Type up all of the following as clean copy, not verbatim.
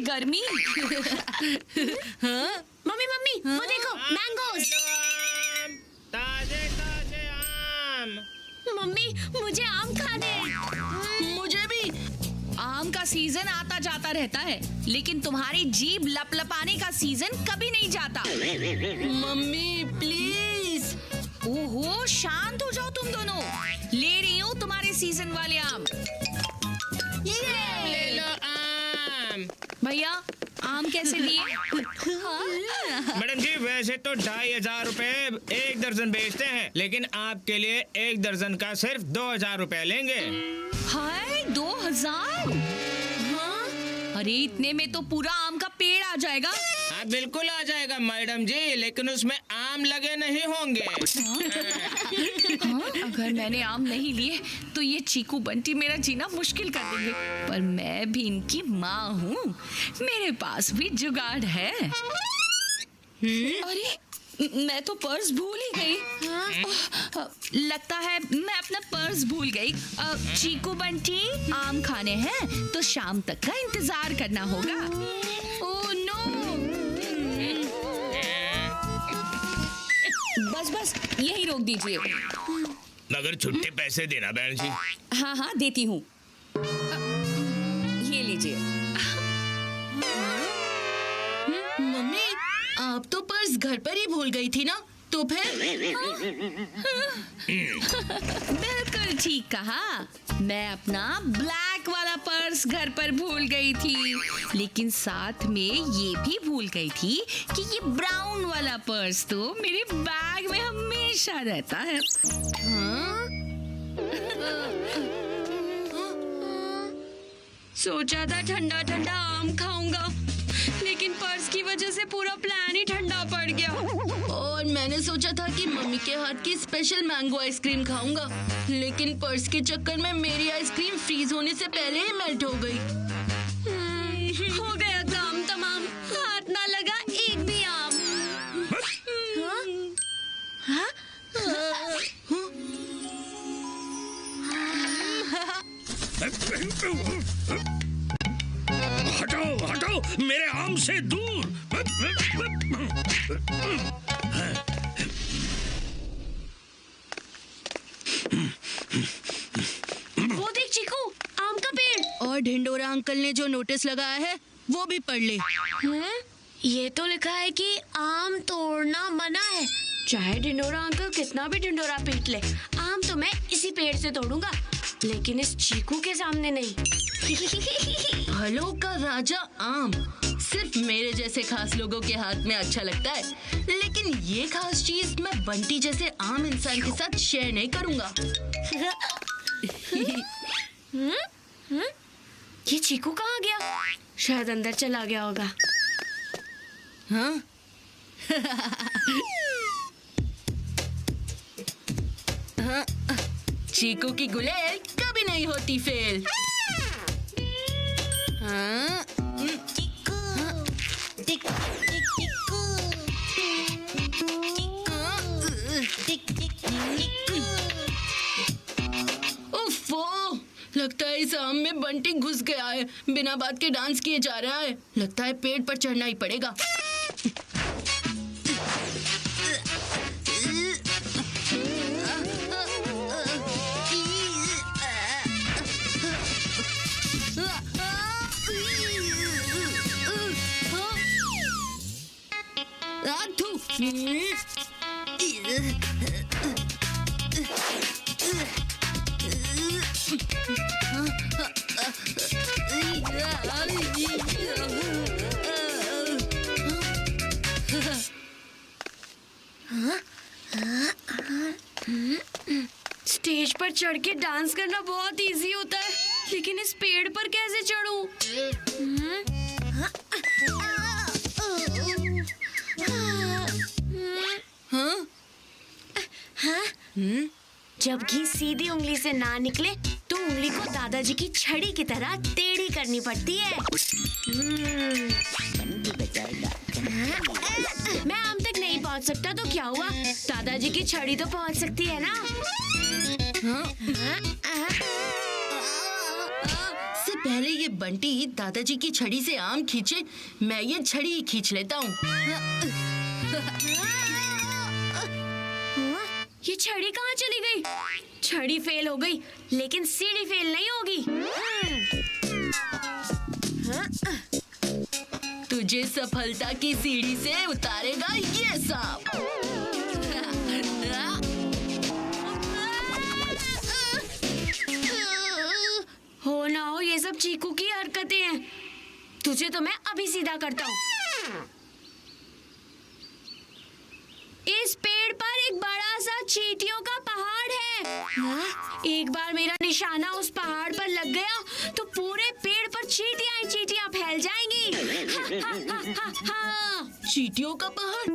गर्मी। हाँ? Mummy mummy वो देखो मैंगोज। ताजे ताजे आम। मम्मी मुझे आम खाने। मुझे भी। आम का सीजन आता जाता रहता है, लेकिन तुम्हारी जीभ लपलपाने का सीजन कभी नहीं जाता। Mummy please. ओहो, शांत हो जाओ तुम दोनों। ले रही हूँ तुम्हारे सीजन वाले आम। ले लो आम। भैया, आम कैसे दिए? मैडम जी, वैसे तो 2500 रुपए एक दर्जन बेचते हैं, लेकिन आपके लिए एक दर्जन का सिर्फ 2000 रुपए लेंगे। हाय, 2000? हाँ? अरे इतने में तो पूरा आम का पेड़ आ जाएगा। हाँ बिल्कुल आ जाएगा मैडम जी, लेकिन उसमें आम लगे नहीं होंगे। हाँ, अगर मैंने आम नहीं लिए तो ये चीकू बंटी मेरा जीना मुश्किल कर देंगे। पर मैं भी इनकी माँ हूँ, मेरे पास भी जुगाड़ है। अरे मैं तो पर्स भूल ही गई। लगता है मैं अपना पर्स भूल गई। चीकू बंटी, आम खाने हैं तो शाम तक का इंतजार करना होगा। Oh no! बस यही रोक दीजिए। मगर छुट्टे पैसे देना बहन जी। हाँ हाँ देती हूँ। ये लीजिए। मम्मी, आप तो पर्स घर पर ही भूल गई थी ना, तो फिर? बिल्कुल ठीक कहा। मैं अपना ब्लैक वाला पर्स घर पर भूल गई थी, लेकिन साथ में ये भी भूल गई थी कि ये ब्राउन वाला पर्स तो मेरे बैग में हमेशा रहता है। हाँ? सोचा था ठंडा ठंडा आम खाऊंगा, लेकिन पर्स की वजह से पूरा प्लान ही ठंडा पड़ गया। और मैंने सोचा था कि मम्मी के हाथ की स्पेशल मैंगो आइसक्रीम खाऊंगा, लेकिन पर्स के चक्कर में मेरी आइसक्रीम फ्रीज होने से पहले ही मेल्ट हो गई। हो गया काम तमाम, हाथ ना लगा एक भी आम। हाँ? हटाओ हटाओ मेरे आम से दूर। वो देख चीकू, आम का पेड़। और ढिंडोरा अंकल ने जो नोटिस लगाया है वो भी पढ़ ले। ये तो लिखा है कि आम तोड़ना मना है। चाहे ढिंडोरा अंकल कितना भी ढिंडोरा पीट ले, आम तो मैं इसी पेड़ से तोड़ूंगा, लेकिन इस चीकू के सामने नहीं। फलों का राजा आम सिर्फ मेरे जैसे खास लोगों के हाथ में अच्छा लगता है, लेकिन ये खास चीज मैं बंटी जैसे आम इंसान के साथ शेयर नहीं करूंगा। ये चीकू कहाँ गया? शायद अंदर चला गया होगा। हाँ? हाँ, चीकू की गुलेल कभी नहीं होती फेल। हाँ? उफ़्फ़ो, लगता है इस आम में बंटी घुस गया है। बिना बात के डांस किए जा रहा है। लगता है पेड़ पर चढ़ना ही पड़ेगा। स्टेज पर चढ़ के डांस करना बहुत इजी होता है, लेकिन इस पेड़ पर कैसे चढ़ूं? हाँ? हाँ? जब घी सीधी उंगली से ना निकले तो उंगली को दादाजी की छड़ी की तरह टेढ़ी करनी पड़ती है। मैं आम तक नहीं पहुंच सकता तो क्या हुआ, दादाजी की छड़ी तो पहुंच सकती है ना। हाँ? सिर्फ पहले ये बंटी दादाजी की छड़ी से आम खींचे, मैं ये छड़ी खींच लेता हूँ। ये छड़ी कहाँ चली गई? छड़ी फेल हो गई, लेकिन सीढ़ी फेल नहीं होगी। तुझे सफलता की सीढ़ी से उतारेगा ये सांप। हो ना हो ये सब चीकू की हरकतें हैं। तुझे तो मैं अभी सीधा करता हूँ। इस पेड़ पर एक बड़ा सा चींटियों का पहाड़ है। एक बार मेरा निशाना उस पहाड़ पर लग गया तो पूरे पेड़ पर चींटियां ही चींटियां फैल जाएंगी। हा, हा, हा, हा, हा। चींटियों का पहाड़?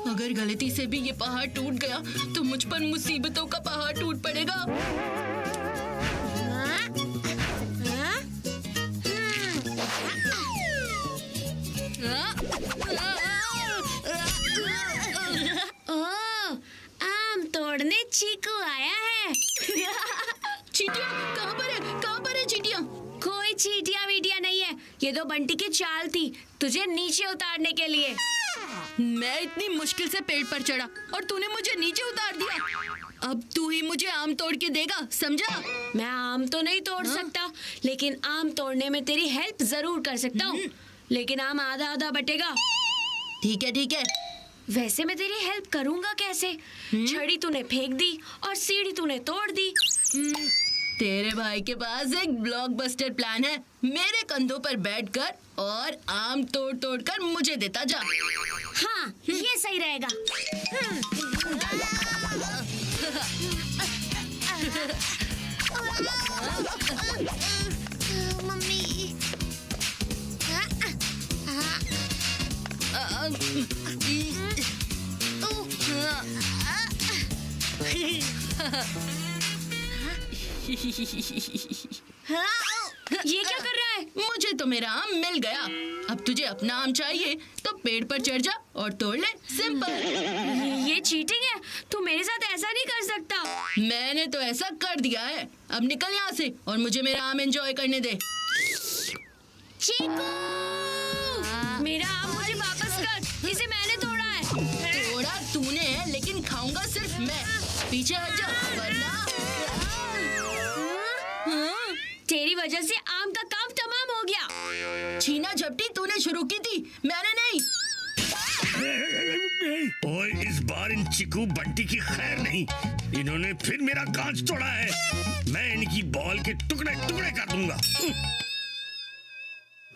अगर गलती से भी ये पहाड़ टूट गया तो मुझ पर मुसीबतों का पहाड़ टूट पड़ेगा। आम तोड़ने चीकू आया है। चींटियां कहाँ पर है? कहाँ पर है चींटियां? कोई चींटियां वीटियां नहीं है, ये तो बंटी की चाल थी तुझे नीचे उतारने के लिए। मैं इतनी मुश्किल से पेड़ पर चढ़ा और तूने मुझे नीचे उतार दिया। अब तू ही मुझे आम तोड़ के देगा, समझा? मैं आम तो नहीं तोड़ सकता, लेकिन आम तोड़ने में तेरी हेल्प जरूर कर सकता हूँ। लेकिन आम आधा आधा बटेगा। ठीक है ठीक है। वैसे मैं तेरी हेल्प करूंगा कैसे? छड़ी तूने फेंक दी और सीढ़ी तूने तोड़ दी। तेरे भाई के पास एक ब्लॉकबस्टर प्लान है। मेरे कंधों पर बैठकर और आम तोड़ तोड़ कर मुझे देता जा। हाँ, ये सही रहेगा। मम्मी ये क्या कर रहा है? मुझे तो मेरा आम मिल गया। अब तुझे अपना आम चाहिए तो पेड़ पर चढ़ जा और तोड़ ले, सिंपल। ये चीटिंग है। तू मेरे साथ ऐसा नहीं कर सकता। मैंने तो ऐसा कर दिया है। अब निकल यहाँ से और मुझे मेरा आम एंजॉय करने दे। चीकू, मेरा आम मुझे वापस कर। इसे मैंने तोड़ा है। तोड़ा तूने है, लेकिन खाऊंगा सिर्फ मैं। पीछे हट जा वरना। तेरी वजह से आम का काम तमाम हो गया। छीना झपटी तूने शुरू की थी, मैंने नहीं। ओए, इस बार इन चिकू बंटी की खैर नहीं। इन्होंने फिर मेरा कांच तोड़ा है। मैं इनकी बॉल के टुकड़े टुकड़े कर दूंगा।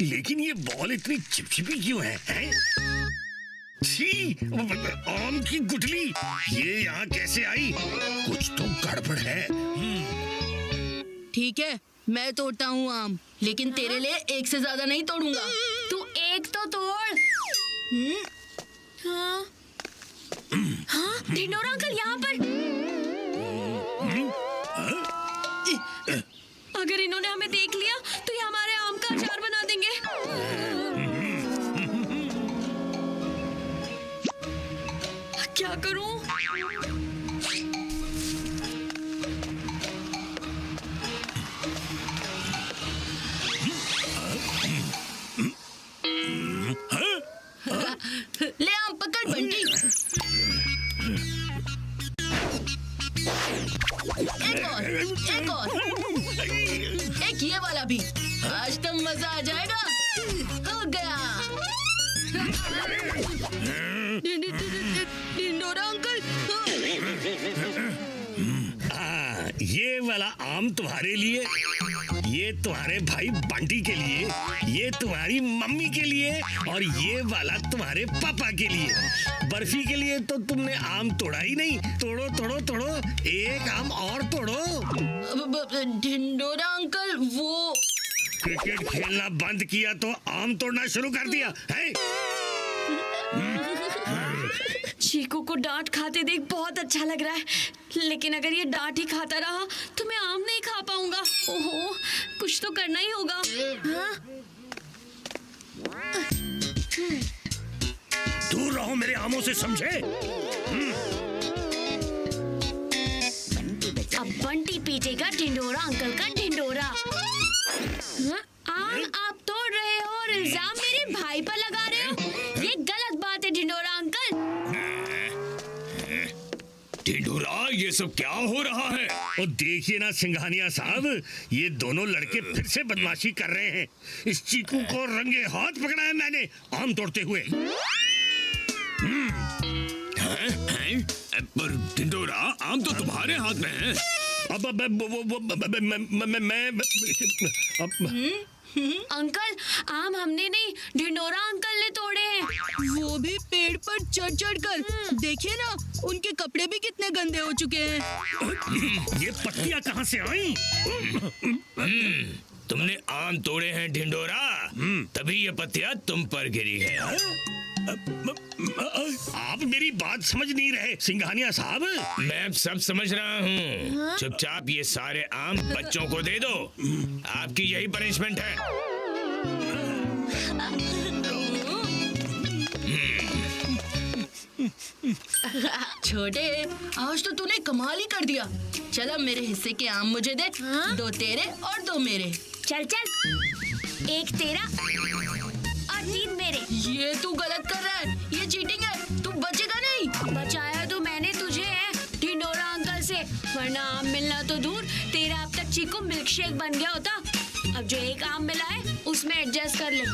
लेकिन ये बॉल इतनी चिपचिपी क्यों है, हैं? छी, आम की गुठली ये यहाँ कैसे आई? कुछ तो गड़बड़ है। ठीक है, मैं तोड़ता हूँ आम, लेकिन तेरे लिए एक से ज्यादा नहीं तोड़ूंगा। तू एक तो तोड़। हाँ, हाँ, ढिंडोरा अंकल यहाँ पर। अगर इन्होंने हमें देख लिया तो ये हमारे आम का अचार बना देंगे। क्या करूं? ले आम पकड़ बंटी। एक और, एक ये वाला भी। आज तो मजा आ जाएगा। हो गया। ढिंडोरा अंकल। ये वाला आम तुम्हारे लिए, ये तुम्हारे भाई बंटी के लिए, ये तुम्हारी मम्मी के लिए और ये वाला तुम्हारे पापा के लिए। बर्फी के लिए तो तुमने आम तोड़ा ही नहीं। तोड़ो तोड़ो तोड़ो, एक आम और तोड़ो। ढिंडोरा अंकल, वो क्रिकेट खेलना बंद किया तो आम तोड़ना शुरू कर दिया है? चीकू को डांट खाते देख बहुत अच्छा लग रहा है, लेकिन अगर ये डांट ही खाता रहा तो मैं आम नहीं खा पाऊंगा। ओहो, कुछ तो करना ही होगा। हाँ? दूर रहो मेरे आमों से, समझे? अब बंटी पीटेगा ढिंडोरा अंकल का ढिंडोरा। हाँ? इल्जाम मेरे भाई पर लगा रहे हो? ये गलत बात है ढिंडोरा अंकल। ढिंडोरा, ये सब क्या हो रहा है? और देखिए ना सिंघानिया साहब, ये दोनों लड़के फिर से बदमाशी कर रहे हैं। इस चीकू को रंगे हाथ पकड़ा है मैंने आम तोड़ते हुए। हैं? पर ढिंडोरा, आम तो तुम्हारे हाथ में है। अंकल, आम हमने नहीं, ढिंडोरा अंकल ने तोड़े हैं। वो भी पेड़ पर चढ़ चढ़ कर। देखिए ना, उनके कपड़े भी कितने गंदे हो चुके हैं। ये पत्तियां कहाँ से आई? तुमने आम तोड़े हैं ढिंडोरा, तभी ये पत्तियां तुम पर गिरी है। आप मेरी बात समझ नहीं रहे सिंघानिया साहब। मैं सब समझ रहा हूँ। चुपचाप ये सारे आम बच्चों को दे दो। आपकी यही पनिशमेंट है। छोटे, आज तो तूने कमाल ही कर दिया। चल अब मेरे हिस्से के आम मुझे दे। दो तेरे और दो मेरे। चल चल, एक तेरा और 3 मेरे। ये तू गलत कर रहा है, ये चीटिंग है। तू बचेगा नहीं। बचाया तो मैंने तुझे है ढिंडोरा अंकल से, वरना आम मिलना तो दूर, तेरा अब तक चीकू मिल्क शेक बन गया होता। अब जो एक आम मिला है उसमें एडजस्ट कर ले।